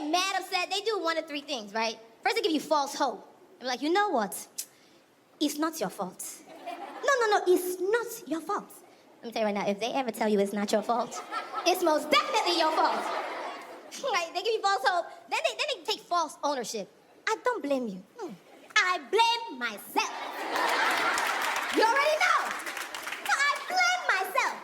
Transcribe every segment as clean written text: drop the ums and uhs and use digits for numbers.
get mad, upset, they do one of three things, right? First, they give you false hope. They're like, you know what? It's not your fault. No, it's not your fault. Let me tell you right now, if they ever tell you it's not your fault, it's most definitely your fault. Like, they give you false hope, then they take false ownership. I don't blame you. I blame myself. You already know. No, I blame myself.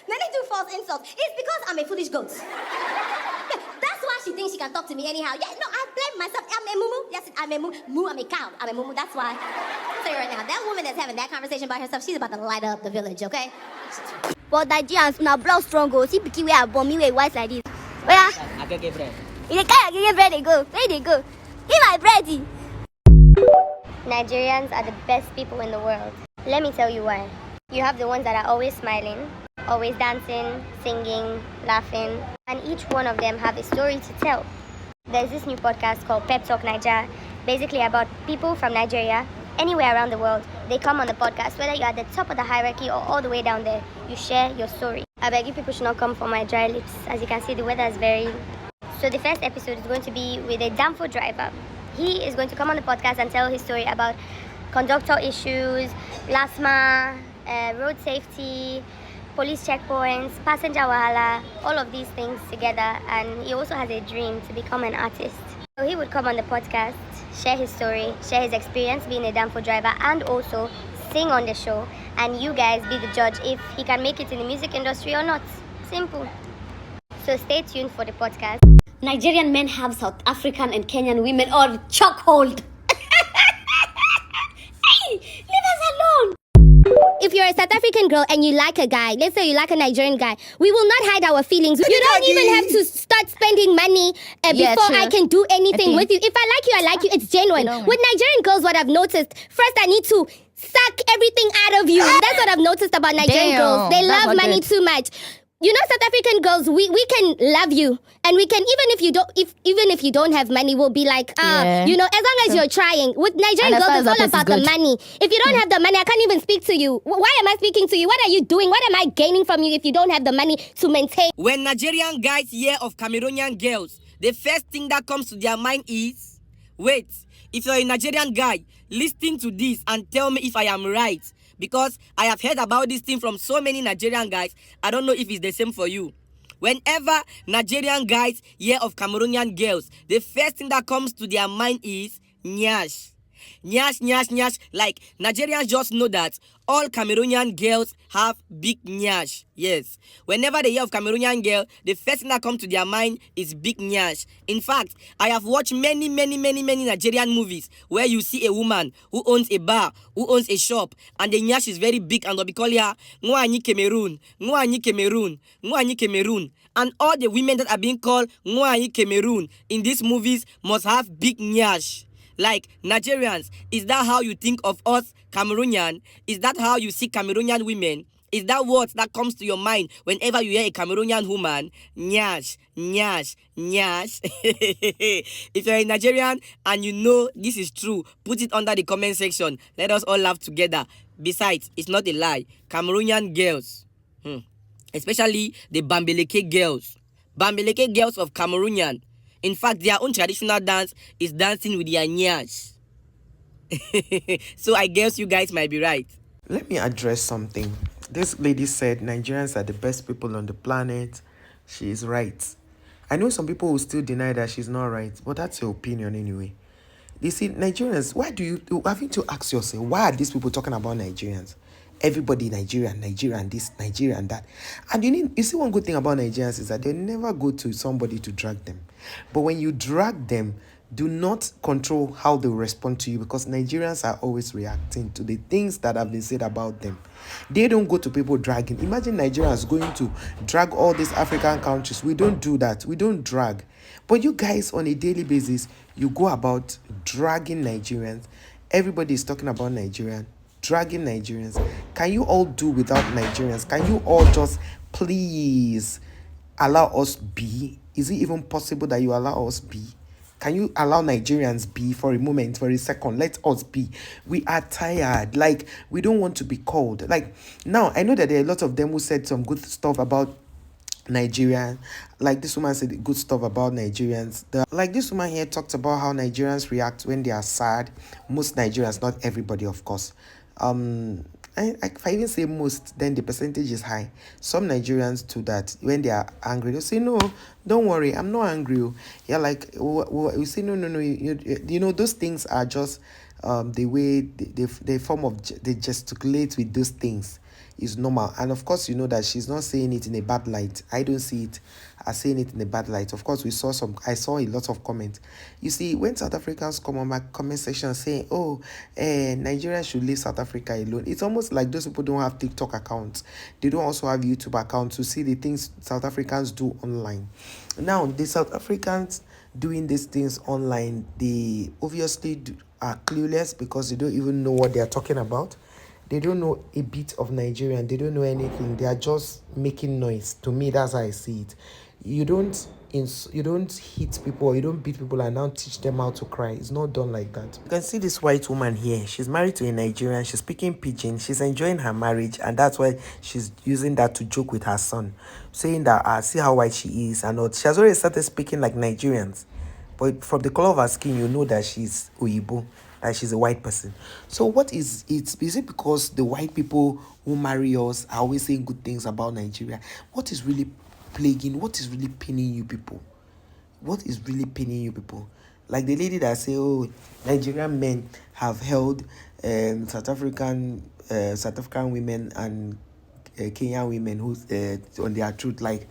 Then they do false insults. It's because I'm a foolish goat. Yeah, that's why she thinks she can talk to me anyhow. Yeah, no, I blame myself. I'm a mumu. Yes, I'm a mumu. I'm a cow. I'm a mumu. That's why. I'll tell you right now, that woman that's having that conversation by herself, she's about to light up the village, okay? But Nigerians, now blood strong go. See, picky we are bombing way white like this. Where? I can get bread. In the car, get bread, they go. Where they go? Give my bready. Nigerians are the best people in the world. Let me tell you why. You have the ones that are always smiling, always dancing, singing, laughing, and each one of them have a story to tell. There's this new podcast called Pep Talk Nigeria, basically about people from Nigeria, anywhere around the world. They come on the podcast, whether you're at the top of the hierarchy or all the way down there, you share your story. I beg you people should not come for my dry lips. As you can see, the weather is very... So the first episode is going to be with a Danfo driver. He is going to come on the podcast and tell his story about conductor issues, plasma, road safety, police checkpoints, passenger wahala, all of these things together. And he also has a dream to become an artist. So he would come on the podcast, share his story, share his experience being a Danfo driver, and also sing on the show. And you guys be the judge if he can make it in the music industry or not. Simple. So stay tuned for the podcast. Nigerian men have South African and Kenyan women on chokehold. Hey, leave us alone. If you're a South African girl and you like a guy, let's say you like a Nigerian guy, we will not hide our feelings. You don't even have to start spending money before I can do anything with you. If I like you, I like you. It's genuine. With Nigerian girls, what I've noticed, first I need to suck everything out of you. That's what I've noticed about Nigerian girls. They love money too much. You know, South African girls, we can love you, and we can even if you don't have money, we'll be like, you know, as long as you're trying. With Nigerian girls, it's all about the money. If you don't have the money, I can't even speak to you. Why am I speaking to you? What are you doing? What am I gaining from you if you don't have the money to maintain? When Nigerian guys hear of Cameroonian girls, the first thing that comes to their mind is, wait, if you're a Nigerian guy, listen to this and tell me if I am right. Because I have heard about this thing from so many Nigerian guys, I don't know if it's the same for you. Whenever Nigerian guys hear of Cameroonian girls, the first thing that comes to their mind is nyash. Nyash, nyash, nyash. Like, Nigerians just know that all Cameroonian girls have big nyash. Yes. Whenever they hear of Cameroonian girl, the first thing that comes to their mind is big nyash. In fact, I have watched many Nigerian movies where you see a woman who owns a bar, who owns a shop, and the nyash is very big, and they'll be calling her Nwanyi Cameroon, Nwanyi Cameroon, Nwanyi Cameroon. And all the women that are being called Nwanyi Cameroon in these movies must have big nyash. Like, Nigerians, is that how you think of us Cameroonian? Is that how you see Cameroonian women? Is that what that comes to your mind whenever you hear a Cameroonian woman? Nyash, nyash, nyash. If you're a Nigerian and you know this is true, put it under the comment section. Let us all laugh together. Besides, it's not a lie. Cameroonian girls, especially the Bambeleke girls. Bambeleke girls of Cameroonian. In fact, their own traditional dance is dancing with their nyash. So I guess you guys might be right. Let me address something. This lady said Nigerians are the best people on the planet. She is right. I know some people will still deny that she's not right, but that's your opinion anyway. You see, Nigerians, why do you having to ask yourself, why are these people talking about Nigerians? Everybody Nigerian this, Nigerian that. And you see one good thing about Nigerians is that they never go to somebody to drag them. But when you drag them, do not control how they respond to you, because Nigerians are always reacting to the things that have been said about them. They don't go to people dragging. Imagine Nigerians going to drag all these African countries. We don't do that. We don't drag. But you guys, on a daily basis, you go about dragging Nigerians. Everybody is talking about Nigerian, dragging Nigerians. Can you all do without Nigerians? Can you all just please allow us be? Is it even possible that you allow us be? Can you allow Nigerians be for a moment, for a second? Let us be. We are tired. Like, we don't want to be called. Like, now, I know that there are a lot of them who said some good stuff about Nigerian. Like this woman said good stuff about Nigerians. Like this woman here talked about how Nigerians react when they are sad. Most Nigerians, not everybody, of course. If I even say most, then the percentage is high. Some Nigerians do that when they are angry. They say, "No, don't worry, I'm not angry." Yeah, like we say, "No, no, no." You know, those things are just the way the form of they gesticulate with those things is normal. And of course, you know that she's not saying it in a bad light. I don't see it as saying it in a bad light. Of course, I saw a lot of comments. You see, when South Africans come on my comment section saying, "Oh, Nigeria should leave South Africa alone," it's almost like those people don't have TikTok accounts. They don't also have YouTube accounts to see the things South Africans do online. Now, the South Africans doing these things online, they obviously are clueless because they don't even know what they are talking about. They don't know a bit of Nigerian. They don't know anything. They are just making noise. To me, that's how I see it. You don't hit people or you don't beat people and now teach them how to cry. It's not done like that. You can see this white woman here. She's married to a Nigerian. She's speaking pidgin. She's enjoying her marriage, and that's why she's using that to joke with her son, saying that see how white she is and all. She has already started speaking like Nigerians. But from the color of her skin, you know that she's Oyibo, that she's a white person. So what is it? Is it because the white people who marry us are always saying good things about Nigeria? What is really plaguing? What is really paining you people? What is really paining you people? Like the lady that say, "Oh, Nigerian men have held South African women and Kenyan women who's on their truth." Like,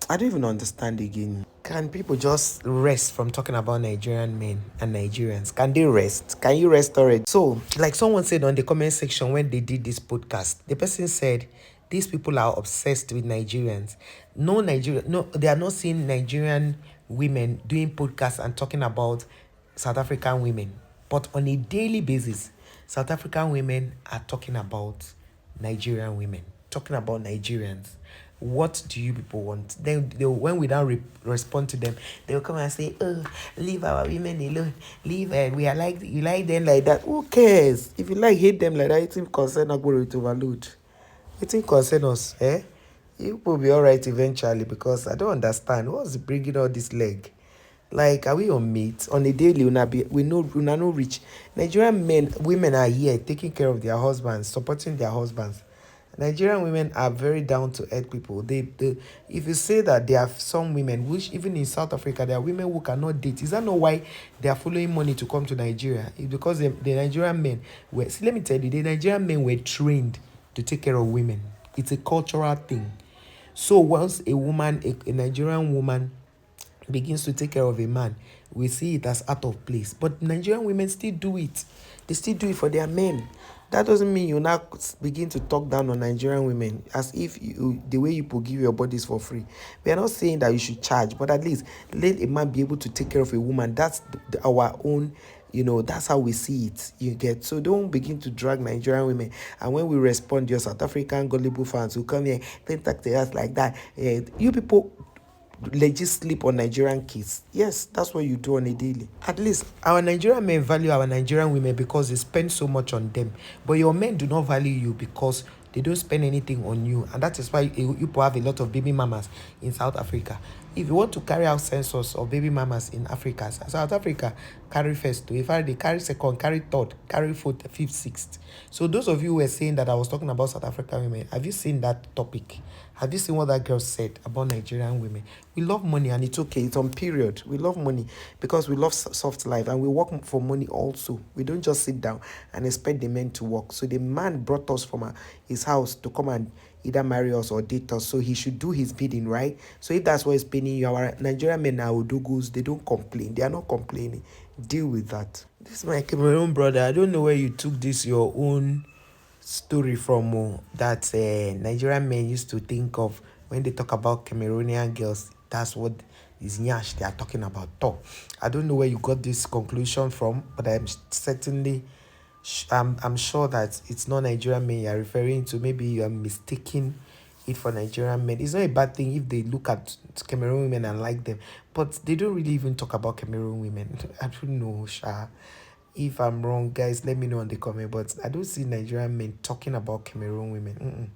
I don't even understand again. Can people just rest from talking about Nigerian men and Nigerians? Can they rest? Can you rest already? So, like someone said on the comment section when they did this podcast, the person said, these people are obsessed with Nigerians. No, they are not seeing Nigerian women doing podcasts and talking about South African women. But on a daily basis, South African women are talking about Nigerian women, talking about Nigerians. What do you people want? Then when we don't respond to them, they'll come and say, "Oh, leave our women alone. Leave we are like you like them like that." Who cares? If you like hate them like that, it's concern Agboro to overload. It's concern us, eh? You will be alright eventually, because I don't understand what's bringing all this leg. Like, are we on meat on a daily? We know no rich Nigerian women are here taking care of their husbands, supporting their husbands. Nigerian women are very down to earth people. They if you say that there are some women, which even in South Africa there are women who cannot date, is that not why they are following money to come to Nigeria? It's because the Nigerian men were, see, let me tell you, the Nigerian men were trained to take care of women. It's a cultural thing. So once a Nigerian woman begins to take care of a man, we see it as out of place. But Nigerian women still do it. They still do it for their men. That doesn't mean you now begin to talk down on Nigerian women as if the way you give your bodies for free. We are not saying that you should charge, but at least let a man be able to take care of a woman. That's our own, that's how we see it. You get? So don't begin to drag Nigerian women. And when we respond, your South African gullible fans who come here, they talk to us like that. You people legit sleep on Nigerian kids. Yes, that's what you do on a daily. At least our Nigerian men value our Nigerian women because they spend so much on them. But your men do not value you because they don't spend anything on you. And that is why you have a lot of baby mamas in South Africa. If you want to carry out census of baby mamas in Africa, South Africa carry first. If they carry second, carry third, carry fourth, fifth, sixth. So those of you who were saying that I was talking about South African women, have you seen that topic? Have you seen what that girl said about Nigerian women? We love money and it's okay. It's on period. We love money because we love soft life and we work for money also. We don't just sit down and expect the men to work. So the man brought us from his house to come and either marry us or date us. So he should do his bidding, right? So if that's what is paining you, our Nigerian men are odogus. They don't complain. They are not complaining. Deal with that. This is my Cameroon brother. I don't know where you took this, your own story from that Nigerian men used to think of when they talk about Cameroonian girls. That's what is nyash they are talking about. I don't know where you got this conclusion from, but I'm certainly I'm sure that it's not Nigerian men you're referring to. Maybe you are mistaking it for Nigerian men. It's not a bad thing if they look at Cameroon women and like them, but they don't really even talk about Cameroon women. I don't know, Sha. If I'm wrong, guys, let me know in the comment. But I don't see Nigerian men talking about Cameroon women.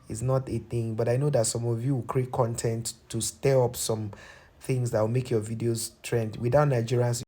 is not a thing. But I know that some of you will create content to stir up some things that will make your videos trend. Without Nigerians,